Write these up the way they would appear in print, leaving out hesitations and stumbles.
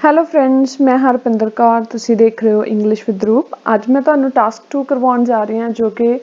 Hello friends, ਮੈਂ ਹਰਪਿੰਦਰ ਕੌਰ। ਤੁਸੀਂ ਦੇਖ ਰਹੇ ਹੋ ਇੰਗਲਿਸ਼ ਵਿਦ ਰੂਪ। ਅੱਜ ਮੈਂ ਤੁਹਾਨੂੰ ਟਾਸਕ 2 ਕਰਵਾਉਣ ਜਾ ਰਹੀ ਹਾਂ, ਜੋ ਕਿ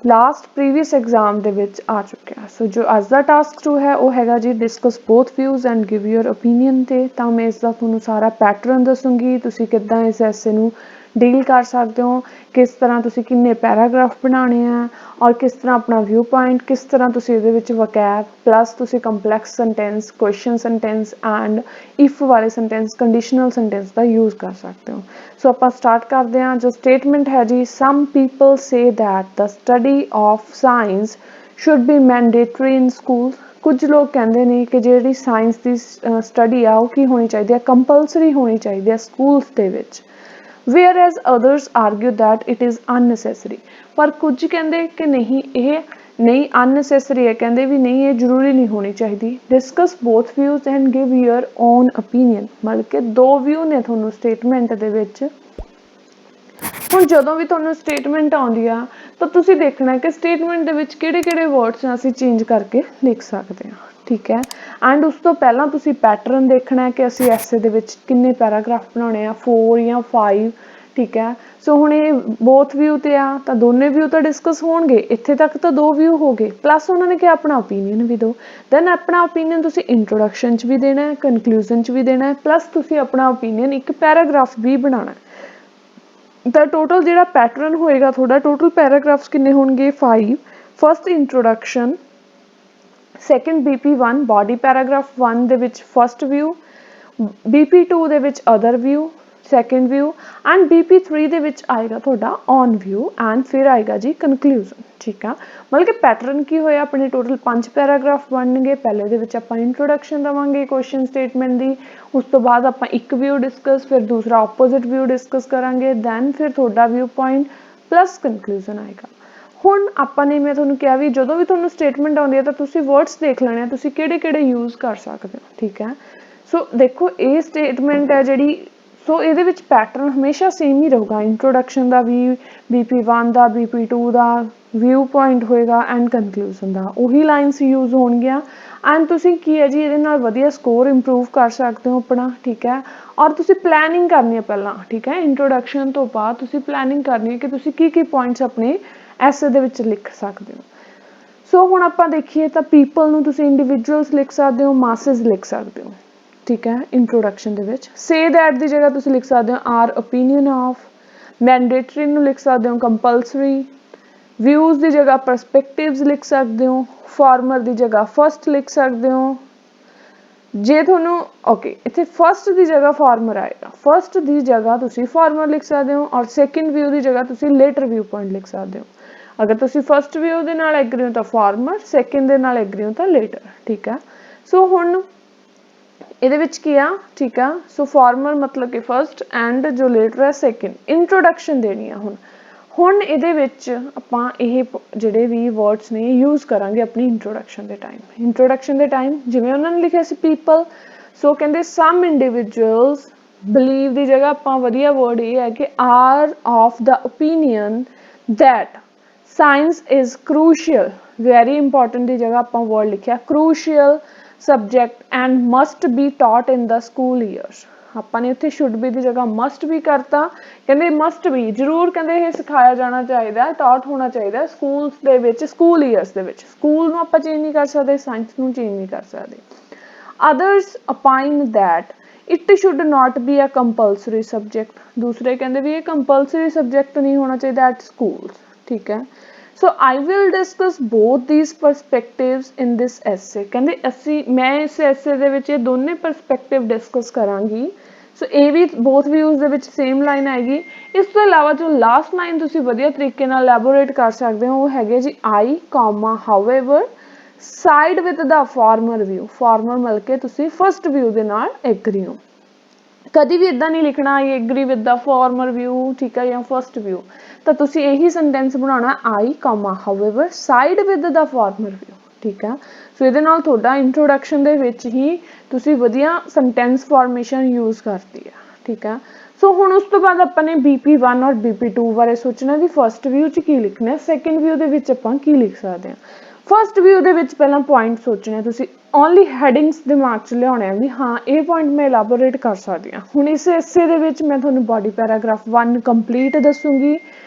ਲਾਸਟ ਪ੍ਰੀਵੀਅਸ ਐਗਜ਼ਾਮ ਦੇ ਵਿੱਚ ਆ ਚੁੱਕਿਆ। ਸੋ ਜੋ ਅੱਜ ਦਾ ਟਾਸਕ 2 ਹੈ ਉਹ ਹੈਗਾ ਜੀ discuss both views and give your opinion 'ਤੇ। ਤਾਂ ਮੈਂ ਇਸ ਦਾ ਤੁਹਾਨੂੰ ਸਾਰਾ ਪੈਟਰਨ ਦੱਸੂੰਗੀ, ਤੁਸੀਂ ਕਿੱਦਾਂ ਇਸ ਐਸੇ ਨੂੰ ਡੀਲ ਕਰ ਸਕਦੇ ਹੋ, ਕਿਸ ਤਰ੍ਹਾਂ ਤੁਸੀਂ ਕਿੰਨੇ ਪੈਰਾਗ੍ਰਾਫ ਬਣਾਉਣੇ ਆ ਔਰ ਕਿਸ ਤਰ੍ਹਾਂ ਆਪਣਾ ਵਿਊ ਪੁਆਇੰਟ, ਕਿਸ ਤਰ੍ਹਾਂ ਤੁਸੀਂ ਇਹਦੇ ਵਿੱਚ ਵਕੈਬ ਪਲੱਸ ਤੁਸੀਂ complex sentence, question sentence and if ਵਾਲੇ ਸੈਂਟੈਂਸ, ਕੰਡੀਸ਼ਨਲ ਸੈਂਟੈਂਸ ਦਾ ਯੂਜ਼ ਕਰ ਸਕਦੇ ਹੋ। ਸੋ ਆਪਾਂ ਸਟਾਰਟ ਕਰਦੇ ਹਾਂ। ਜੋ ਸਟੇਟਮੈਂਟ ਹੈ ਜੀ, some people say that the study of science should be mandatory in school. ਕੁਝ ਲੋਕ ਕਹਿੰਦੇ ਨੇ ਕਿ ਜਿਹੜੀ ਸਾਇੰਸ ਦੀ ਸਟੱਡੀ ਆ ਉਹ ਕੀ ਹੋਣੀ ਚਾਹੀਦੀ ਹੈ, ਕੰਪਲਸਰੀ ਹੋਣੀ ਚਾਹੀਦੀ ਹੈ ਸਕੂਲਸ ਦੇ ਵਿੱਚ। whereas others argue that it is unnecessary। ਪਰ ਕੁਝ ਕਹਿੰਦੇ ਕਿ ਨਹੀਂ, ਇਹ ਨਹੀਂ unnecessary ਹੈ, ਕਹਿੰਦੇ ਵੀ ਨਹੀਂ ਇਹ ਜ਼ਰੂਰੀ ਨਹੀਂ ਹੋਣੀ ਚਾਹੀਦੀ। discuss both views and give your own opinion। ਮਤਲਬ ਕਿ ਦੋ ਵਿਊ ਨੇ ਤੁਹਾਨੂੰ ਸਟੇਟਮੈਂਟ ਦੇ ਵਿੱਚ। ਹੁਣ ਜਦੋਂ ਵੀ ਤੁਹਾਨੂੰ ਸਟੇਟਮੈਂਟ ਆਉਂਦੀ ਆ ਤਾਂ ਤੁਸੀਂ ਦੇਖਣਾ ਕਿ ਸਟੇਟਮੈਂਟ ਦੇ ਵਿੱਚ ਕਿਹੜੇ ਕਿਹੜੇ ਵਰਡਸ ਅਸੀਂ ਚੇਂਜ ਕਰਕੇ ਲਿਖ ਸਕਦੇ ਹਾਂ, ਠੀਕ ਹੈ। ਐਂਡ ਉਸ ਤੋਂ ਪਹਿਲਾਂ ਤੁਸੀਂ ਪੈਟਰਨ ਦੇਖਣਾ ਕਿ ਅਸੀਂ ਐਸੇ ਦੇ ਵਿੱਚ ਕਿੰਨੇ ਪੈਰਾਗ੍ਰਾਫ ਬਣਾਉਣੇ ਆ, 4 ਜਾਂ 5, ਠੀਕ ਹੈ। ਸੋ ਹੁਣ ਇਹ ਬੋਥ ਵਿਊ ਤੇ ਆ ਤਾਂ ਦੋਨੇ ਵਿਊ ਤਾਂ ਡਿਸਕਸ ਹੋਣਗੇ। ਇੱਥੇ ਤੱਕ ਤਾਂ ਦੋ ਵਿਊ ਹੋ ਗਏ, ਪਲੱਸ ਉਹਨਾਂ ਨੇ ਕਿਹਾ ਆਪਣਾ ਓਪੀਨੀਅਨ ਵੀ ਦਿਓ। ਦੈਨ ਆਪਣਾ ਓਪੀਨੀਅਨ ਤੁਸੀਂ ਇੰਟਰੋਡਕਸ਼ਨ 'ਚ ਵੀ ਦੇਣਾ ਹੈ, ਕਨਕਲੂਜਨ 'ਚ ਵੀ ਦੇਣਾ ਹੈ, ਪਲੱਸ ਤੁਸੀਂ ਆਪਣਾ ਓਪੀਨੀਅਨ ਇੱਕ ਪੈਰਾਗ੍ਰਾਫ ਵੀ ਬਣਾਉਣਾ ਹੈ। ਤਾਂ ਟੋਟਲ ਜਿਹੜਾ ਪੈਟਰਨ ਹੋਏਗਾ ਤੁਹਾਡਾ, ਟੋਟਲ ਪੈਰਾਗ੍ਰਾਫਸ ਕਿੰਨੇ ਹੋਣਗੇ? 5। First introduction, second BP1 body paragraph 1 ਦੇ ਵਿੱਚ ਫਸਟ ਵਿਊ, BP2 ਦੇ ਵਿੱਚ other view second view and BP3 ਦੇ ਵਿੱਚ ਆਏਗਾ ਤੁਹਾਡਾ ਔਨ ਵਿਊ ਐਂਡ ਫਿਰ ਆਏਗਾ ਜੀ ਕਨਕਲੂਜਨ, ਠੀਕ ਆ। ਮਤਲਬ ਕਿ ਪੈਟਰਨ ਕੀ ਹੋਇਆ, ਆਪਣੇ ਟੋਟਲ 5 ਪੈਰਾਗ੍ਰਾਫ ਬਣਨਗੇ। ਪਹਿਲੇ ਦੇ ਵਿੱਚ ਆਪਾਂ ਇੰਟਰੋਡਕਸ਼ਨ ਦੇਵਾਂਗੇ ਕੁਐਸਚਨ ਸਟੇਟਮੈਂਟ ਦੀ, ਉਸ ਤੋਂ ਬਾਅਦ ਆਪਾਂ ਇੱਕ ਵਿਊ ਡਿਸਕਸ, ਫਿਰ ਦੂਸਰਾ ਆਪੋਜ਼ਿਟ ਵਿਊ ਡਿਸਕਸ ਕਰਾਂਗੇ, ਦੈਨ ਫਿਰ ਤੁਹਾਡਾ ਵਿਊ ਪੁਆਇੰਟ ਪਲੱਸ ਕਨਕਲੂਜਨ ਆਏਗਾ। ਹੁਣ ਆਪਾਂ ਨੇ, ਮੈਂ ਤੁਹਾਨੂੰ ਕਿਹਾ ਵੀ ਜਦੋਂ ਵੀ ਤੁਹਾਨੂੰ ਸਟੇਟਮੈਂਟ ਆਉਂਦੀ ਹੈ ਤਾਂ ਤੁਸੀਂ ਵਰਡਸ ਦੇਖ ਲੈਣੇ ਆ ਤੁਸੀਂ ਕਿਹੜੇ ਕਿਹੜੇ ਯੂਜ਼ ਕਰ ਸਕਦੇ ਹੋ, ਠੀਕ ਹੈ। ਸੋ ਦੇਖੋ ਇਹ ਸਟੇਟਮੈਂਟ ਹੈ ਜਿਹੜੀ, ਸੋ ਇਹਦੇ ਵਿੱਚ ਪੈਟਰਨ ਹਮੇਸ਼ਾ ਸੇਮ ਹੀ ਰਹੂਗਾ। ਇੰਟਰੋਡਕਸ਼ਨ ਦਾ ਵੀ, BP1 ਦਾ, BP2 ਦਾ, ਵਿਊ ਪੁਆਇੰਟ ਹੋਏਗਾ ਐਂਡ ਕਨਕਲੂਜਨ ਦਾ, ਉਹੀ ਲਾਈਨਸ ਯੂਜ਼ ਹੋਣਗੀਆਂ। ਐਂਡ ਤੁਸੀਂ ਕੀ ਹੈ ਜੀ ਇਹਦੇ ਨਾਲ ਵਧੀਆ ਸਕੋਰ ਇੰਪਰੂਵ ਕਰ ਸਕਦੇ ਹੋ ਆਪਣਾ, ਠੀਕ ਹੈ। ਔਰ ਤੁਸੀਂ ਪਲੈਨਿੰਗ ਕਰਨੀ ਹੈ ਪਹਿਲਾਂ, ਠੀਕ ਹੈ। ਇੰਟਰੋਡਕਸ਼ਨ ਤੋਂ ਬਾਅਦ ਤੁਸੀਂ ਪਲੈਨਿੰਗ ਕਰਨੀ ਹੈ ਕਿ ਤੁਸੀਂ ਕੀ ਕੀ ਪੁਆਇੰਟਸ ਆਪਣੇ ਐਸੇ ਦੇ ਵਿੱਚ ਲਿਖ ਸਕਦੇ ਹੋ। ਸੋ ਹੁਣ ਆਪਾਂ ਦੇਖੀਏ ਤਾਂ ਪੀਪਲ ਨੂੰ ਤੁਸੀਂ ਇੰਡੀਵਿਜੂਅਲਸ ਲਿਖ ਸਕਦੇ ਹੋ, ਮਾਸਿਸ ਲਿਖ ਸਕਦੇ ਹੋ, ਠੀਕ ਹੈ। ਇੰਟਰੋਡਕਸ਼ਨ ਦੇ ਵਿੱਚ ਸੇ ਦੈਟ ਦੀ ਜਗ੍ਹਾ ਤੁਸੀਂ ਲਿਖ ਸਕਦੇ ਹੋ ਆਰ ਓਪੀਨੀਅਨ ਆਫ, ਮੈਂਡੇਟਰੀ ਨੂੰ ਲਿਖ ਸਕਦੇ ਹੋ ਕੰਪਲਸਰੀ, ਵਿਊਜ਼ ਦੀ ਜਗ੍ਹਾ ਪਰਸਪੈਕਟਿਵਸ ਲਿਖ ਸਕਦੇ ਹੋ, ਫਾਰਮਰ ਦੀ ਜਗ੍ਹਾ ਫਸਟ ਲਿਖ ਸਕਦੇ ਹੋ। ਜੇ ਤੁਹਾਨੂੰ ਓਕੇ ਇੱਥੇ ਫਸਟ ਦੀ ਜਗ੍ਹਾ ਫਾਰਮਰ ਆਏਗਾ, ਫਸਟ ਦੀ ਜਗ੍ਹਾ ਤੁਸੀਂ ਫਾਰਮਰ ਲਿਖ ਸਕਦੇ ਹੋ ਔਰ ਸੈਕਿੰਡ ਵਿਊ ਦੀ ਜਗ੍ਹਾ ਤੁਸੀਂ ਲੇਟਰ ਵਿਊ ਪੁਆਇੰਟ ਲਿਖ ਸਕਦੇ ਹੋ। ਅਗਰ ਤੁਸੀਂ ਫਸਟ ਵਿਊ ਦੇ ਨਾਲ ਐਗਰੀ ਹੋ ਤਾਂ ਫਾਰਮਰ, ਸੈਕਿੰਡ ਦੇ ਨਾਲ ਐਗਰੀ ਹੋ ਤਾਂ ਲੇਟਰ, ਠੀਕ ਹੈ। ਸੋ ਹੁਣ ਇਹਦੇ ਵਿੱਚ ਕੀ ਆ, ਠੀਕ ਆ। ਸੋ ਫਾਰਮਰ ਮਤਲਬ ਕਿ ਫਸਟ ਐਂਡ ਜੋ ਲੇਟਰ ਹੈ ਸੈਕਿੰਡ। ਇੰਟਰੋਡਕਸ਼ਨ ਦੇਣੀ ਆ ਹੁਣ ਇਹਦੇ ਵਿੱਚ ਆਪਾਂ ਇਹ ਜਿਹੜੇ ਵੀ ਵਰਡਸ ਨੇ ਯੂਜ਼ ਕਰਾਂਗੇ ਆਪਣੀ ਇੰਟਰੋਡਕਸ਼ਨ ਦੇ ਟਾਈਮ। ਇੰਟਰੋਡਕਸ਼ਨ ਦੇ ਟਾਈਮ ਜਿਵੇਂ ਉਹਨਾਂ ਨੇ ਲਿਖਿਆ ਸੀ ਪੀਪਲ, ਸੋ ਕਹਿੰਦੇ ਸਮ ਇੰਡੀਵਿਜੂਅਲਸ, ਬਲੀਵ ਦੀ ਜਗ੍ਹਾ ਆਪਾਂ ਵਧੀਆ ਵਰਡ ਇਹ ਹੈ ਕਿ are of the opinion that science is crucial, very important ਦੀ ਜਗ੍ਹਾ ਆਪਾਂ ਵਰਡ ਲਿਖਿਆ crucial subject and must be taught in the school years. ਆਪਾਂ ਨੇ ਇੱਥੇ ਸ਼ੁੱਡ ਬੀ ਦੀ ਜਗ੍ਹਾ ਮਸਟ ਵੀ ਕਰਤਾ, ਕਹਿੰਦੇ ਮਸਟ ਵੀ ਜ਼ਰੂਰ, ਕਹਿੰਦੇ ਇਹ ਸਿਖਾਇਆ ਜਾਣਾ ਚਾਹੀਦਾ, ਟਾਟ ਹੋਣਾ ਚਾਹੀਦਾ ਸਕੂਲਸ ਦੇ ਵਿੱਚ, ਸਕੂਲ ਈਅਰਸ ਦੇ ਵਿੱਚ। ਸਕੂਲ ਨੂੰ ਆਪਾਂ ਚੇਂਜ ਨਹੀਂ ਕਰ ਸਕਦੇ, ਸਾਇੰਸ ਨੂੰ ਚੇਂਜ ਨਹੀਂ ਕਰ ਸਕਦੇ। Others opine that it should not be a compulsory subject, ਦੂਸਰੇ ਕਹਿੰਦੇ ਵੀ ਇਹ ਕੰਪਲਸਰੀ ਸਬਜੈਕਟ ਨਹੀਂ ਹੋਣਾ ਚਾਹੀਦਾ ਐਟ ਸਕੂਲ, ਠੀਕ ਹੈ। ਸੋ ਆਈ ਵਿਲ ਡਿਸਕਸ ਬੋਥ ਦੀਸ ਪਰਸਪੈਕਟਿਵਸ ਇਨ ਦਿਸ ਐਸੇ, ਕਹਿੰਦੇ ਮੈਂ ਇਸ ਐਸੇ ਦੇ ਵਿੱਚ ਇਹ ਦੋਨੇ ਪਰਸਪੈਕਟਿਵ ਡਿਸਕਸ ਕਰਾਂਗੀ। ਸੋ ਇਹ ਵੀ ਬੋਥ ਵਿਊਜ਼ ਦੇ ਵਿੱਚ ਸੇਮ ਲਾਈਨ ਆਏਗੀ। ਇਸ ਤੋਂ ਇਲਾਵਾ ਜੋ ਲਾਸਟ ਲਾਈਨ ਤੁਸੀਂ ਵਧੀਆ ਤਰੀਕੇ ਨਾਲ ਐਲੈਬੋਰੇਟ ਕਰ ਸਕਦੇ ਹੋ ਉਹ ਹੈਗੇ ਜੀ I comma however side with the former view. Former ਮਿਲ ਕੇ ਤੁਸੀਂ ਫਸਟ ਵਿਊ ਦੇ ਨਾਲ ਐਗਰੀ ਹੋ। ਕਦੀ ਵੀ ਇੱਦਾਂ ਨਹੀਂ ਲਿਖਣਾ I agree with the former view, ਠੀਕ ਹੈ, ਜਾਂ ਫਸਟ ਵਿਊ। ਤਾਂ ਤੁਸੀਂ ਇਹੀ ਸੈਂਟੈਂਸ ਬਣਾਉਣਾ I comma however side with the former view, ਠੀਕ ਹੈ। ਸੋ ਇਹਦੇ ਨਾਲ ਤੁਹਾਡਾ ਇੰਟਰੋਡਕਸ਼ਨ ਦੇ ਵਿੱਚ ਹੀ ਤੁਸੀਂ ਵਧੀਆ ਸੈਂਟੈਂਸ ਫਾਰਮੇਸ਼ਨ ਯੂਜ਼ ਕਰਤੀ ਹੈ, ਠੀਕ ਹੈ। ਸੋ ਹੁਣ ਉਸ ਤੋਂ ਬਾਅਦ ਆਪਾਂ ਨੇ BP1 ਔਰ BP2 ਬਾਰੇ ਸੋਚਣਾ ਵੀ ਫਸਟ ਵਿਊ 'ਚ ਕੀ ਲਿਖਣਾ, ਸੈਕਿੰਡ ਵਿਊ ਦੇ ਵਿੱਚ ਆਪਾਂ ਕੀ ਲਿਖ ਸਕਦੇ ਹਾਂ। फस्ट व्यू ਦੇ ਵਿੱਚ ਪਹਿਲਾਂ ਪੁਆਇੰਟ ਸੋਚਣੇ ਤੁਸੀਂ ਓਨਲੀ ਹੈਡਿੰਗਸ ਦਿਮਾਗ 'ਚ ਲਿਆਉਣੇ ਆ ਵੀ ਹਾਂ ਇਹ ਪੁਆਇੰਟ ਮੈਂ ਇਲਾਬੋਰੇਟ ਕਰ ਸਕਦੀ ਹਾਂ। ਹੁਣ ਇਸ ਹਿੱਸੇ ਦੇ ਵਿੱਚ ਮੈਂ ਤੁਹਾਨੂੰ ਬਾਡੀ ਪੈਰਾਗ੍ਰਾਫ 1 ਕੰਪਲੀਟ ਦੱਸੂਗੀ,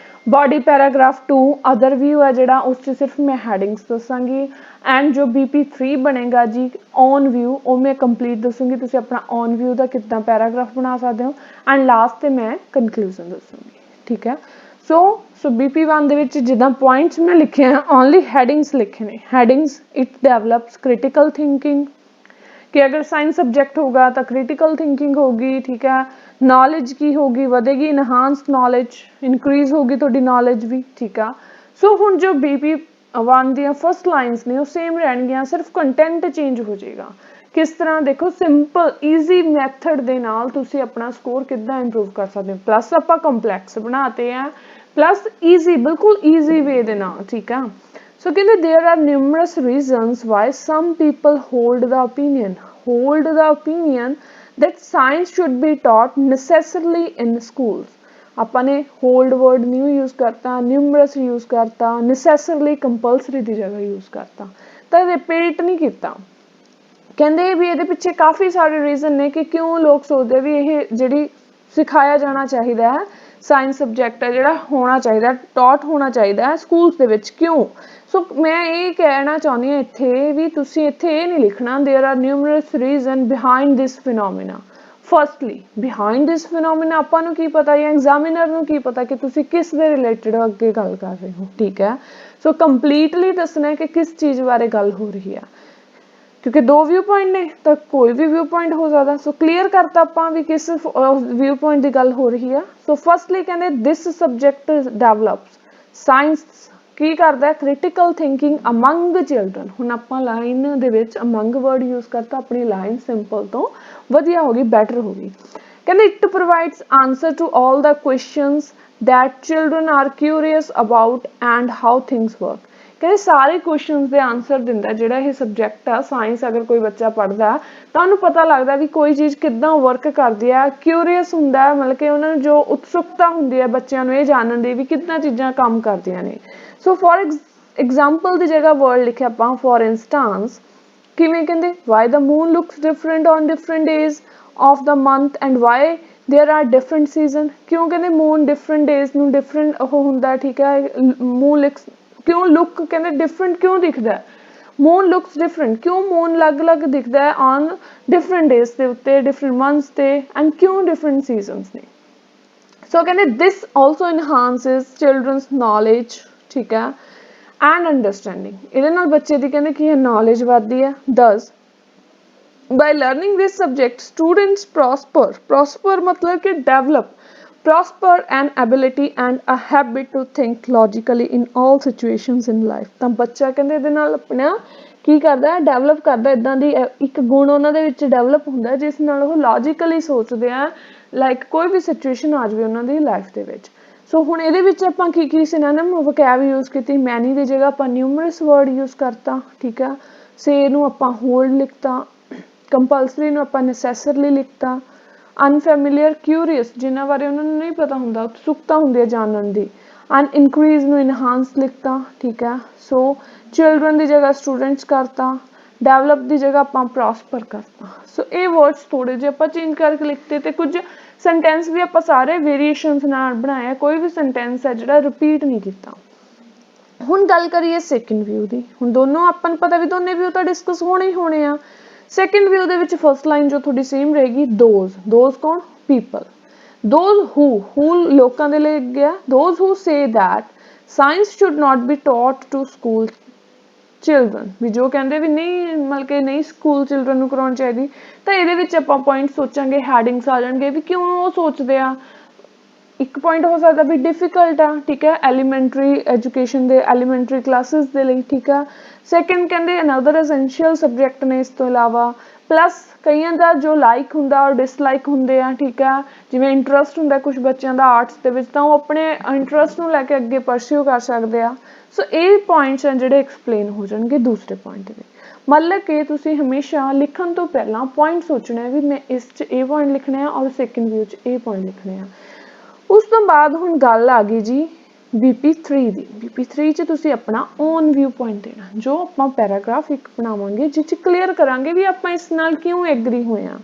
ਬਾਡੀ ਪੈਰਾਗ੍ਰਾਫ 2 ਅਦਰ ਵਿਊ ਹੈ ਜਿਹੜਾ ਉਸ 'ਚ ਸਿਰਫ ਮੈਂ ਹੈਡਿੰਗਸ ਦੱਸਾਂਗੀ, ਐਂਡ ਜੋ BP3 ਬਣੇਗਾ ਜੀ ਓਨ ਵਿਊ ਉਹ ਮੈਂ ਕੰਪਲੀਟ ਦੱਸੂਗੀ, ਤੁਸੀਂ ਆਪਣਾ ਓਨ ਵਿਊ ਦਾ ਕਿੱਦਾਂ ਪੈਰਾਗ੍ਰਾਫ ਬਣਾ ਸਕਦੇ ਹੋ, ਐਂਡ ਲਾਸਟ ਤੇ ਮੈਂ ਕਨਕਲੂਜਨ ਦੱਸੂਗੀ। ਠੀਕ ਹੈ, ਸੋ BP1 ਦੇ ਵਿੱਚ ਜਿੱਦਾਂ ਪੁਆਇੰਟਸ ਮੈਂ ਲਿਖੇ ਆ ਓਨਲੀ ਹੈਡਿੰਗਸ ਲਿਖੇ ਨੇ। ਹੈਡਿੰਗਸ ਇਟ ਡਿਵੈਲਪਸ ਕ੍ਰਿਟੀਕਲ ਥਿੰਕਿੰਗ, ਕਿ ਅਗਰ ਸਾਇੰਸ ਸਬਜੈਕਟ ਹੋਗਾ ਤਾਂ ਕ੍ਰਿਟੀਕਲ ਥਿੰਕਿੰਗ ਹੋਗੀ। ਠੀਕ ਹੈ, ਨੌਲੇਜ ਕੀ ਹੋਗੀ ਵਧੇਗੀ, ਇਨਹਾਂਸਡ ਨੌਲੇਜ ਇਨਕਰੀਜ਼ ਹੋਗੀ ਤੁਹਾਡੀ ਨੌਲੇਜ ਵੀ। ਠੀਕ ਆ, ਸੋ ਹੁਣ ਜੋ BP1 ਦੀਆਂ ਫਸਟ ਲਾਈਨਸ ਨੇ ਉਹ ਸੇਮ ਰਹਿਣਗੀਆਂ, ਸਿਰਫ ਕੰਟੈਂਟ ਚੇਂਜ ਹੋ ਜਾਏਗਾ। ਕਿਸ ਤਰ੍ਹਾਂ ਦੇਖੋ, ਸਿੰਪਲ ਈਜ਼ੀ ਮੈਥਡ ਦੇ ਨਾਲ ਤੁਸੀਂ ਆਪਣਾ ਸਕੋਰ ਕਿੱਦਾਂ ਇੰਪਰੂਵ ਕਰ ਸਕਦੇ ਹੋ। ਪਲੱਸ ਆਪਾਂ ਕੰਪਲੈਕਸ ਬਣਾਤੇ ਆ, ਪਲੱਸ ਈਜ਼ੀ ਬਿਲਕੁਲ ਈਜ਼ੀ ਵੇ ਦੇ ਨਾਲ। ਠੀਕ ਆ, ਸੋ ਕਹਿੰਦੇ there are numerous reasons why some people hold the opinion that science should be taught necessarily in schools। ਆਪਾਂ ਨੇ hold word new use ਕਰਤਾ, numerous use ਕਰਤਾ, necessarily compulsory ਦੀ ਜਗ੍ਹਾ use ਕਰਤਾ, ਤਾਂ ਰਿਪੀਟ ਨਹੀਂ ਕੀਤਾ। ਕਹਿੰਦੇ ਵੀ ਇਹਦੇ ਪਿੱਛੇ ਕਾਫੀ ਸਾਰੇ ਰੀਜ਼ਨ ਨੇ ਕਿ ਕਿਉਂ ਲੋਕ ਸੋਚਦੇ ਵੀ ਇਹ ਜਿਹੜੀ ਸਿਖਾਇਆ ਜਾਣਾ ਚਾਹੀਦਾ ਹੈ ਸਾਇੰਸ ਸਬਜੈਕਟ ਹੈ ਜਿਹੜਾ ਹੋਣਾ ਚਾਹੀਦਾ, ਟੌਟ ਹੋਣਾ ਚਾਹੀਦਾ ਹੈ ਸਕੂਲਸ ਦੇ ਵਿੱਚ, ਕਿਉਂ। ਸੋ ਮੈਂ ਇਹ ਕਹਿਣਾ ਚਾਹੁੰਦੀ ਹਾਂ ਇੱਥੇ ਵੀ ਤੁਸੀਂ ਇੱਥੇ ਇਹ ਨਹੀਂ ਲਿਖਣਾ there are numerous reason behind this phenomena। Firstly behind this phenomena ਆਪਾਂ ਨੂੰ ਕੀ ਪਤਾ ਜਾਂ ਐਗਜ਼ਾਮੀਨਰ ਨੂੰ ਕੀ ਪਤਾ ਕਿ ਤੁਸੀਂ ਕਿਸ ਦੇ ਰਿਲੇਟਡ ਅੱਗੇ ਗੱਲ ਕਰ ਰਹੇ ਹੋ। ਠੀਕ ਹੈ, ਸੋ ਕੰਪਲੀਟਲੀ ਦੱਸਣਾ ਕਿ ਕਿਸ ਚੀਜ਼ ਬਾਰੇ ਗੱਲ ਹੋ ਰਹੀ ਆ, ਕਿਉਂਕਿ ਦੋ ਵਿਊ ਪੁਆਇੰਟ ਨੇ ਤਾਂ ਕੋਈ ਵੀ ਵਿਊ ਪੁਆਇੰਟ ਹੋ ਸਕਦਾ। ਸੋ ਕਲੀਅਰ ਕਰਤਾ ਆਪਾਂ ਵੀ ਕਿਸ ਵਿਊ ਪੁਆਇੰਟ ਦੀ ਗੱਲ ਹੋ ਰਹੀ ਆ। ਸੋ ਫਸਟਲੀ ਕਹਿੰਦੇ ਦਿਸ ਸਬਜੈਕਟ ਡਿਵੈਲਪਸ, ਸਾਇੰਸ ਕੀ ਕਰਦਾ ਕ੍ਰਿਟੀਕਲ ਥਿੰਕਿੰਗ ਅਮੰਗ ਚਿਲਡਰਨ। ਹੁਣ ਆਪਾਂ ਲਾਈਨ ਦੇ ਵਿੱਚ ਅਮੰਗ ਵਰਡ ਯੂਜ਼ ਕਰਤਾ, ਆਪਣੀ ਲਾਈਨ ਸਿੰਪਲ ਤੋਂ ਵਧੀਆ ਹੋ ਗਈ, ਬੈਟਰ ਹੋ ਗਈ। ਕਹਿੰਦੇ it provides answer to all the questions that children are curious about and how things work। ਕਹਿੰਦੇ ਸਾਰੇ ਕੁਐਸਚਨਸ ਦੇ ਆਂਸਰ ਦਿੰਦਾ ਜਿਹੜਾ ਇਹ ਸਬਜੈਕਟ ਆ ਸਾਇੰਸ। ਅਗਰ ਕੋਈ ਬੱਚਾ ਪੜ੍ਹਦਾ ਤਾਂ ਉਹਨੂੰ ਪਤਾ ਲੱਗਦਾ ਵੀ ਕੋਈ ਚੀਜ਼ ਕਿੱਦਾਂ ਵਰਕ ਕਰਦੀ ਆ, ਕਿਊਰੀਅਸ ਹੁੰਦਾ, ਮਤਲਬ ਕਿ ਉਹਨਾਂ ਨੂੰ ਜੋ ਉਤਸੁਕਤਾ ਹੁੰਦੀ ਹੈ ਬੱਚਿਆਂ ਨੂੰ ਇਹ ਜਾਣਨ ਦੀ ਵੀ ਕਿੱਦਾਂ ਚੀਜ਼ਾਂ ਕੰਮ ਕਰਦੀਆਂ ਨੇ। ਸੋ ਫੋਰ ਐਗਜ਼ਾਮਪਲ ਦੀ ਜਗ੍ਹਾ ਵਰਡ ਲਿਖਿਆ ਆਪਾਂ ਫੋਰ ਇੰਸਟੈਂਸ, ਕਿਵੇਂ ਕਹਿੰਦੇ why the moon looks different on different days of the month and why there are different season. क्यों कहते मून डिफरेंट डेज ਨੂੰ डिफरेंट ਉਹ ਹੁੰਦਾ। ਠੀਕ ਹੈ, ਮੂਨ ਕਿਉਂ ਲੁੱਕ ਕਹਿੰਦੇ डिफरेंट ਕਿਉਂ ਦਿਖਦਾ, ਮੂਨ ਲੁਕਸ डिफरेंट ਕਿਉਂ ਮੂਨ ਅਲੱਗ-ਅਲੱਗ ਦਿਖਦਾ ਹੈ ਔਨ डिफरेंट डेज ਦੇ ਉੱਤੇ, डिफरेंट ਮੰਥਸ ਤੇ, ਐਂਡ ਕਿਉਂ डिफरेंट ਸੀਜ਼ਨਸ ਨੇ। ਸੋ ਕਹਿੰਦੇ ਦਿਸ ਆਲਸੋ ਇਨਹਾਂਸਿਸ ਚਿਲਡਰਨਸ ਨੌਲੇਜ। ਠੀਕ ਹੈ, ਐਂਡ ਅੰਡਰਸਟੈਂਡਿੰਗ, ਇਹਦੇ ਨਾਲ ਬੱਚੇ ਦੀ ਕਹਿੰਦੇ ਕੀ ਹੈ ਨੌਲੇਜ ਵੱਧਦੀ ਹੈ। ਦਸ by learning this subject students prosper मतलब कि develop prosper an ability and a habit to think logically in all situations in life। ਤਾਂ ਬੱਚਾ ਕਹਿੰਦੇ ਇਹਦੇ ਨਾਲ ਆਪਣਾ ਕੀ ਕਰਦਾ, ਡਿਵੈਲਪ ਕਰਦਾ, ਇੱਦਾਂ ਦੀ ਇੱਕ ਗੁਣ ਉਹਨਾਂ ਦੇ ਵਿੱਚ ਡਿਵੈਲਪ ਹੁੰਦਾ ਜਿਸ ਨਾਲ ਉਹ ਲੌਜੀਕਲੀ ਸੋਚਦੇ ਆ, ਲਾਈਕ ਕੋਈ ਵੀ ਸਿਚੁਏਸ਼ਨ ਆ ਜਾਵੇ ਉਹਨਾਂ ਦੀ ਲਾਈਫ ਦੇ ਵਿੱਚ। ਸੋ ਹੁਣ ਇਹਦੇ ਵਿੱਚ ਆਪਾਂ ਕੀ ਸਿਨੋਨਿਮ ਵੋਕੈਬ ਯੂਜ਼ ਕੀਤੀ, ਮੈਨੀ ਦੀ ਜਗ੍ਹਾ ਆਪਾਂ ਨਿਊਮਰਸ ਵਰਡ ਯੂਜ਼ ਕਰਤਾ। ਠੀਕ ਆ, ਸੇ ਨੂੰ ਆਪਾਂ ਹੋਲਡ ਲਿਖਤਾ, ਕੰਪਲਸਰੀ ਨੂੰ ਆਪਾਂ ਨੈਸੈਸਰਲੀ ਲਿਖਤਾ, ਅਨਫੈਮੀਲੀਅਰ ਕਿਊਰੀਅਸ ਜਿਨ੍ਹਾਂ ਬਾਰੇ ਉਹਨਾਂ ਨੂੰ ਨਹੀਂ ਪਤਾ ਹੁੰਦਾ, ਉਤਸੁਕਤਾ ਹੁੰਦੀ ਹੈ ਜਾਣਨ ਦੀ, ਐਂਡ ਇਨਕਰੀਜ਼ ਨੂੰ ਇਨਹਾਂਸ ਲਿਖਤਾ। ਠੀਕ ਹੈ, ਸੋ ਚਿਲਡਰਨ ਦੀ ਜਗ੍ਹਾ ਸਟੂਡੈਂਟਸ ਕਰਤਾ, ਡਿਵੈਲਪ ਦੀ ਜਗ੍ਹਾ ਆਪਾਂ ਪ੍ਰੋਸਪਰ ਕਰਤਾ। ਸੋ ਇਹ ਵਰਡਸ ਥੋੜ੍ਹੇ ਜਿਹੇ ਆਪਾਂ ਚੇਂਜ ਕਰਕੇ ਲਿਖਤੇ ਤੇ ਕੁਝ ਸੈਂਟੈਂਸ ਵੀ ਆਪਾਂ ਸਾਰੇ ਵੇਰੀਏਸ਼ਨਸ ਨਾਲ ਬਣਾਇਆ, ਕੋਈ ਵੀ ਸੈਂਟੈਂਸ ਹੈ ਜਿਹੜਾ ਰਿਪੀਟ ਨਹੀਂ ਕੀਤਾ। ਹੁਣ ਗੱਲ ਕਰੀਏ ਸੈਕਿੰਡ ਵਿਊ ਦੀ। ਹੁਣ ਦੋਨੋਂ ਆਪਾਂ ਨੂੰ ਪਤਾ ਵੀ ਦੋਨੇ ਵਿਊ ਤਾਂ ਡਿਸਕਸ ਹੋਣੇ ਹੀ ਹੋਣੇ ਆ। ਸੈਕਿੰਡ ਵਿਊ ਦੇ ਵਿੱਚ ਫਸਟ ਲਾਈਨ ਜੋ ਤੁਹਾਡੀ ਸੇਮ ਰਹੇਗੀ ਦੋਜ਼ ਕੌਣ, ਪੀਪਲ, ਦੋਜ਼ ਹੂ ਲੋਕਾਂ ਦੇ ਲਈ ਗਿਆ, those who say that science should not be taught to school children, ਵੀ ਜੋ ਕਹਿੰਦੇ ਵੀ ਨਹੀਂ ਮਤਲਬ ਕਿ ਨਹੀਂ ਸਕੂਲ ਚਿਲਡਰਨ ਨੂੰ ਕਰਾਉਣੀ ਚਾਹੀਦੀ। ਤਾਂ ਇਹਦੇ ਵਿੱਚ ਆਪਾਂ ਪੁਆਇੰਟ ਸੋਚਾਂਗੇ, ਹੈਡਿੰਗਸ ਆ ਜਾਣਗੇ ਵੀ ਕਿਉਂ ਉਹ ਸੋਚਦੇ ਆ। ਇੱਕ ਪੁਆਇੰਟ ਹੋ ਸਕਦਾ ਵੀ ਡਿਫੀਕਲਟ ਆ। ਠੀਕ ਹੈ, ਐਲੀਮੈਂਟਰੀ ਐਜੂਕੇਸ਼ਨ ਦੇ ਐਲੀਮੈਂਟਰੀ ਕਲਾਸਿਸ ਦੇ ਲਈ। ਠੀਕ ਆ, ਸੈਕਿੰਡ ਕਹਿੰਦੇ ਅਨਦਰ ਐਸੈਂਸ਼ੀਅਲ ਸਬਜੈਕਟ ਨੇ ਇਸ ਤੋਂ ਇਲਾਵਾ, ਪਲੱਸ ਕਈਆਂ ਦਾ ਜੋ ਲਾਈਕ ਹੁੰਦਾ ਔਰ ਡਿਸਲਾਈਕ ਹੁੰਦੇ ਆ। ਠੀਕ ਆ, ਜਿਵੇਂ ਇੰਟਰਸਟ ਹੁੰਦਾ ਕੁਛ ਬੱਚਿਆਂ ਦਾ ਆਰਟਸ ਦੇ ਵਿੱਚ ਤਾਂ ਉਹ ਆਪਣੇ ਇੰਟਰਸਟ ਨੂੰ ਲੈ ਕੇ ਅੱਗੇ ਪਰਸਿਊ ਕਰ ਸਕਦੇ ਆ। ਸੋ ਇਹ ਪੁਆਇੰਟਸ ਆ ਜਿਹੜੇ ਐਕਸਪਲੇਨ ਹੋ ਜਾਣਗੇ ਦੂਸਰੇ ਪੁਆਇੰਟ ਦੇ। ਮਤਲਬ ਕਿ ਤੁਸੀਂ ਹਮੇਸ਼ਾ ਲਿਖਣ ਤੋਂ ਪਹਿਲਾਂ ਪੁਆਇੰਟ ਸੋਚਣਾ ਵੀ ਮੈਂ ਇਸ 'ਚ ਇਹ ਪੁਆਇੰਟ ਲਿਖਣੇ ਆ ਔਰ ਸੈਕਿੰਡ ਵਿਊ 'ਚ ਇਹ ਪੁਆਇੰਟ ਲਿਖਣੇ ਆ। ਉਸ ਤੋਂ ਬਾਅਦ ਹੁਣ ਗੱਲ ਆ ਗਈ ਜੀ BP3 ਦੀ BP3 ਚ ਤੁਸੀਂ ਆਪਣਾ ਓਨ ਵਿਊ ਪੁਆਇੰਟ ਦੇਣਾ, ਜੋ ਆਪਾਂ ਪੈਰਾਗ੍ਰਾਫ ਇੱਕ ਬਣਾਵਾਂਗੇ ਜਿਸ ਚ ਕਲੀਅਰ ਕਰਾਂਗੇ ਵੀ ਆਪਾਂ ਇਸ ਨਾਲ ਕਿਉਂ ਐਗਰੀ ਹੋਏ ਹਾਂ।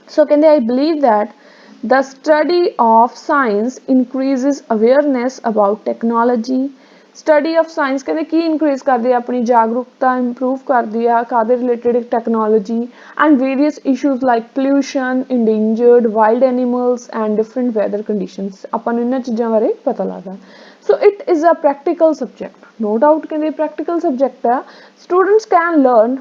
ਸੋ ਕਹਿੰਦੇ I believe that the study of science increases awareness about technology। Study of science ਕਹਿੰਦੇ ਕੀ ਇਨਕਰੀਜ਼ ਕਰਦੀ ਆ, ਆਪਣੀ ਜਾਗਰੂਕਤਾ ਇੰਪਰੂਵ ਕਰਦੀ ਆ ਕਾਹਦੇ related technology and various issues like pollution, endangered wild animals and different weather conditions. ਆਪਾਂ ਨੂੰ ਇਹਨਾਂ ਚੀਜ਼ਾਂ ਬਾਰੇ ਪਤਾ ਲੱਗਦਾ। So it is a practical subject, no doubt ਕਹਿੰਦੇ ਪ੍ਰੈਕਟੀਕਲ ਸਬਜੈਕਟ ਆ। Students can learn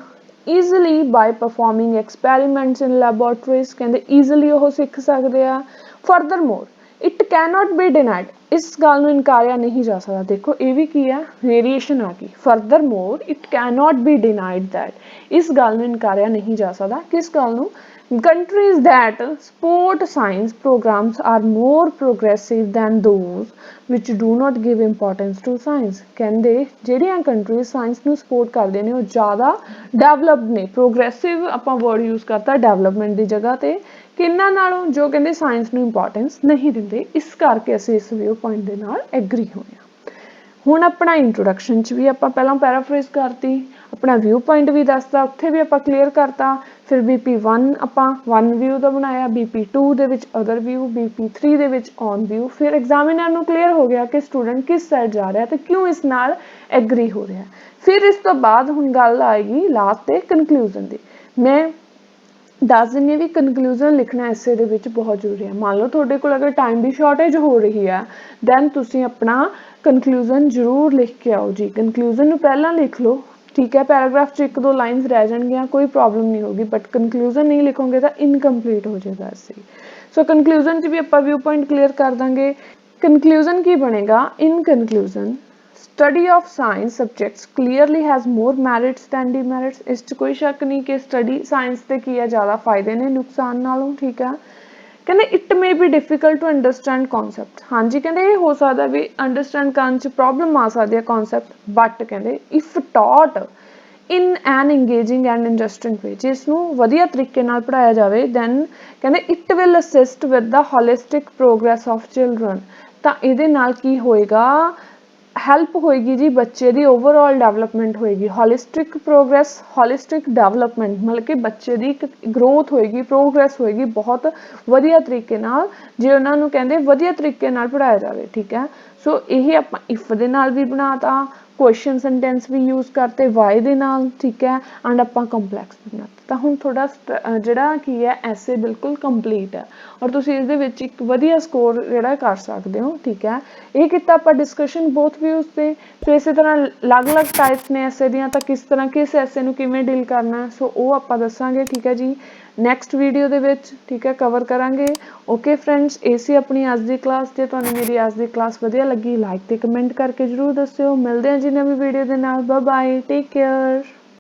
easily by performing experiments in laboratories। ਕਹਿੰਦੇ easily ਉਹ ਸਿੱਖ ਸਕਦੇ ਆ। furthermore it cannot be denied, ਇਸ ਗੱਲ ਨੂੰ ਇਨਕਾਰਿਆ ਨਹੀਂ ਜਾ ਸਕਦਾ। ਦੇਖੋ ਇਹ ਵੀ ਕੀ ਆ, ਵੇਰੀਏਸ਼ਨ ਆ ਗਈ। furthermore it cannot be denied that, ਇਸ ਗੱਲ ਨੂੰ ਇਨਕਾਰਿਆ ਨਹੀਂ ਜਾ ਸਕਦਾ। ਕਿਸ ਗੱਲ ਨੂੰ? countries that support science programs are more progressive than those which do not give importance to science। ਕਹਿੰਦੇ ਜਿਹੜੀਆਂ ਕੰਟਰੀਜ਼ ਸਾਇੰਸ ਨੂੰ ਸਪੋਰਟ ਕਰਦੇ ਨੇ ਉਹ ਜ਼ਿਆਦਾ ਡਿਵੈਲਪਡ ਨੇ। ਪ੍ਰੋਗਰੈਸਿਵ ਆਪਾਂ ਵਰਡ ਯੂਜ਼ ਕਰਤਾ ਡਿਵੈਲਪਮੈਂਟ ਦੀ ਜਗ੍ਹਾ ਤੇ, ਕਿੰਨਾਂ ਨਾਲੋਂ? ਜੋ ਕਹਿੰਦੇ ਸਾਇੰਸ ਨੂੰ ਇੰਪੋਰਟੈਂਸ ਨਹੀਂ ਦਿੰਦੇ। ਇਸ ਕਰਕੇ ਅਸੀਂ ਇਸ ਵਿਊ ਪੁਆਇੰਟ ਦੇ ਨਾਲ ਐਗਰੀ ਹੋਏ ਹਾਂ। ਹੁਣ ਆਪਣਾ ਇੰਟਰੋਡਕਸ਼ਨ 'ਚ ਵੀ ਆਪਾਂ ਪਹਿਲਾਂ ਪੈਰਾਫਰੇਜ਼ ਕਰਤੀ, ਆਪਣਾ ਵਿਊ ਪੁਆਇੰਟ ਵੀ ਦੱਸਦਾ, ਉੱਥੇ ਵੀ ਆਪਾਂ ਕਲੀਅਰ ਕਰਤਾ। ਫਿਰ BP1 ਆਪਾਂ 1 ਵਿਊ ਦਾ ਬਣਾਇਆ, BP2 ਦੇ ਵਿੱਚ ਅਦਰ ਵਿਊ, BP3 ਦੇ ਵਿੱਚ ਔਨ ਵਿਊ। ਫਿਰ ਐਗਜ਼ਾਮੀਨਰ ਨੂੰ ਕਲੀਅਰ ਹੋ ਗਿਆ ਕਿ ਸਟੂਡੈਂਟ ਕਿਸ ਸਾਈਡ ਜਾ ਰਿਹਾ ਤੇ ਕਿਉਂ ਇਸ ਨਾਲ ਐਗਰੀ ਹੋ ਰਿਹਾ। ਫਿਰ ਇਸ ਤੋਂ ਬਾਅਦ ਹੁਣ ਗੱਲ ਆਏਗੀ ਲਾਸਟ ਤੇ ਕਨਕਲੂਜ਼ਨ ਦੀ। ਮੈਂ ਦੱਸ ਦਿੰਦੀ ਹਾਂ ਵੀ ਕਨਕਲੂਜ਼ਨ ਲਿਖਣਾ ਐਸੇ ਦੇ ਵਿੱਚ ਬਹੁਤ ਜ਼ਰੂਰੀ ਹੈ। ਮੰਨ ਲਓ ਤੁਹਾਡੇ ਕੋਲ ਅਗਰ ਟਾਈਮ ਦੀ ਸ਼ਾਰਟੇਜ ਹੋ ਰਹੀ ਹੈ ਦੈਨ ਤੁਸੀਂ ਆਪਣਾ ਕਨਕਲੂਜ਼ਨ ਜ਼ਰੂਰ ਲਿਖ ਕੇ ਆਓ ਜੀ। ਕਨਕਲੂਜ਼ਨ ਨੂੰ ਪਹਿਲਾਂ ਲਿਖ ਲਓ, ਠੀਕ ਹੈ। ਪੈਰਾਗ੍ਰਾਫ 'ਚ 1-2 ਲਾਈਨਸ ਰਹਿ ਜਾਣਗੀਆਂ, ਕੋਈ ਪ੍ਰੋਬਲਮ ਨਹੀਂ ਹੋਗੀ, ਬਟ ਕਨਕਲੂਜ਼ਨ ਨਹੀਂ ਲਿਖੋਗੇ ਤਾਂ ਇਨਕੰਪਲੀਟ ਹੋ ਜਾਏਗਾ ਐਸੇ। ਸੋ ਕਨਕਲੂਜ਼ਨ 'ਚ ਵੀ ਆਪਾਂ ਵਿਊ ਪੁਆਇੰਟ ਕਲੀਅਰ ਕਰ ਦਾਂਗੇ। ਕਨਕਲੂਜ਼ਨ ਕੀ ਬਣੇਗਾ? ਇਨ ਕਨਕਲੂਜ਼ਨ study of science subjects clearly has more merits than demerits। ਇਸ 'ਚ ਕੋਈ ਸ਼ੱਕ ਨਹੀਂ ਕਿ ਸਟੱਡੀ ਸਾਇੰਸ ਦੇ ਕੀ ਹੈ, ਜ਼ਿਆਦਾ ਫਾਇਦੇ ਨੇ ਨੁਕਸਾਨ ਨਾਲੋਂ, ਠੀਕ ਹੈ। ਕਹਿੰਦੇ it may be difficult to understand concept. ਹਾਂਜੀ ਕਹਿੰਦੇ ਇਹ ਹੋ ਸਕਦਾ ਵੀ ਅੰਡਰਸਟੈਂਡ ਕਰਨ 'ਚ ਪ੍ਰੋਬਲਮ ਆ ਸਕਦੀ ਹੈ ਕੌਨਸੈਪਟ, ਬਟ ਕਹਿੰਦੇ if taught in an engaging and interesting way, ਜੇ ਇਸਨੂੰ ਵਧੀਆ ਤਰੀਕੇ ਨਾਲ ਪੜ੍ਹਾਇਆ ਜਾਵੇ ਦੈਨ ਕਹਿੰਦੇ it will assist with the holistic progress of children. ਤਾਂ ਇਹਦੇ ਨਾਲ ਕੀ ਹੋਏਗਾ? ਹੈਲਪ ਹੋਏਗੀ ਜੀ ਬੱਚੇ ਦੀ ਓਵਰਆਲ ਡਿਵੈਲਪਮੈਂਟ ਹੋਏਗੀ। ਹੋਲਿਸਟਿਕ ਪ੍ਰੋਗਰੈਸ, ਹੋਲਿਸਟਿਕ ਡਿਵੈਲਪਮੈਂਟ ਮਤਲਬ ਕਿ ਬੱਚੇ ਦੀ ਇੱਕ ਗਰੋਥ ਹੋਏਗੀ, ਪ੍ਰੋਗਰੈਸ ਹੋਏਗੀ ਬਹੁਤ ਵਧੀਆ ਤਰੀਕੇ ਨਾਲ, ਜੇ ਉਹਨਾਂ ਨੂੰ ਕਹਿੰਦੇ ਵਧੀਆ ਤਰੀਕੇ ਨਾਲ ਪੜ੍ਹਾਇਆ ਜਾਵੇ, ਠੀਕ ਹੈ। ਸੋ ਇਹ ਆਪਾਂ ਇਫ ਦੇ ਨਾਲ ਵੀ ਬਣਾਤਾ, ਕੁਐਸਚਨ ਸੈਂਟੈਂਸ ਵੀ ਯੂਜ਼ ਕਰਤੇ ਵਾਈ ਦੇ ਨਾਲ, ਠੀਕ ਹੈ, ਐਂਡ ਆਪਾਂ ਕੰਪਲੈਕਸ ਵੀ ਬਣਾਤਾ। ਤਾਂ ਹੁਣ ਤੁਹਾਡਾ ਜਿਹੜਾ ਕੀ ਹੈ ਐਸੇ ਬਿਲਕੁਲ ਕੰਪਲੀਟ ਹੈ ਔਰ ਤੁਸੀਂ ਇਸਦੇ ਵਿੱਚ ਇੱਕ ਵਧੀਆ ਸਕੋਰ ਜਿਹੜਾ ਕਰ ਸਕਦੇ ਹੋ, ਠੀਕ ਹੈ। ਇਹ ਕੀਤਾ ਆਪਾਂ ਡਿਸਕਸ਼ਨ ਬੋਥ ਵਿਊਜ਼ ਤੇ। ਸੋ ਇਸੇ ਤਰ੍ਹਾਂ ਅਲੱਗ-ਅਲੱਗ ਟਾਈਪਸ ਨੇ ਐਸੇ ਦੀਆਂ, ਤਾਂ ਕਿਸ ਤਰ੍ਹਾਂ ਕਿਸ ਐਸੇ ਨੂੰ ਕਿਵੇਂ ਡੀਲ ਕਰਨਾ, ਸੋ ਉਹ ਆਪਾਂ ਦੱਸਾਂਗੇ, ਠੀਕ ਹੈ ਜੀ, ਨੈਕਸਟ ਵੀਡੀਓ ਦੇ ਵਿੱਚ, ਠੀਕ ਹੈ, ਕਵਰ ਕਰਾਂਗੇ। ਓਕੇ ਫਰੈਂਡਸ, ਇਹ ਸੀ ਆਪਣੀ ਅੱਜ ਦੀ ਕਲਾਸ। ਜੇ ਤੁਹਾਨੂੰ ਮੇਰੀ ਅੱਜ ਦੀ ਕਲਾਸ ਵਧੀਆ ਲੱਗੀ ਲਾਈਕ ਤੇ ਕਮੈਂਟ ਕਰਕੇ ਜ਼ਰੂਰ ਦੱਸਿਓ। ਮਿਲਦੇ ਹਾਂ ਜੀ ਨਵੀਂ ਵੀਡੀਓ ਦੇ ਨਾਲ। Bye bye, take care.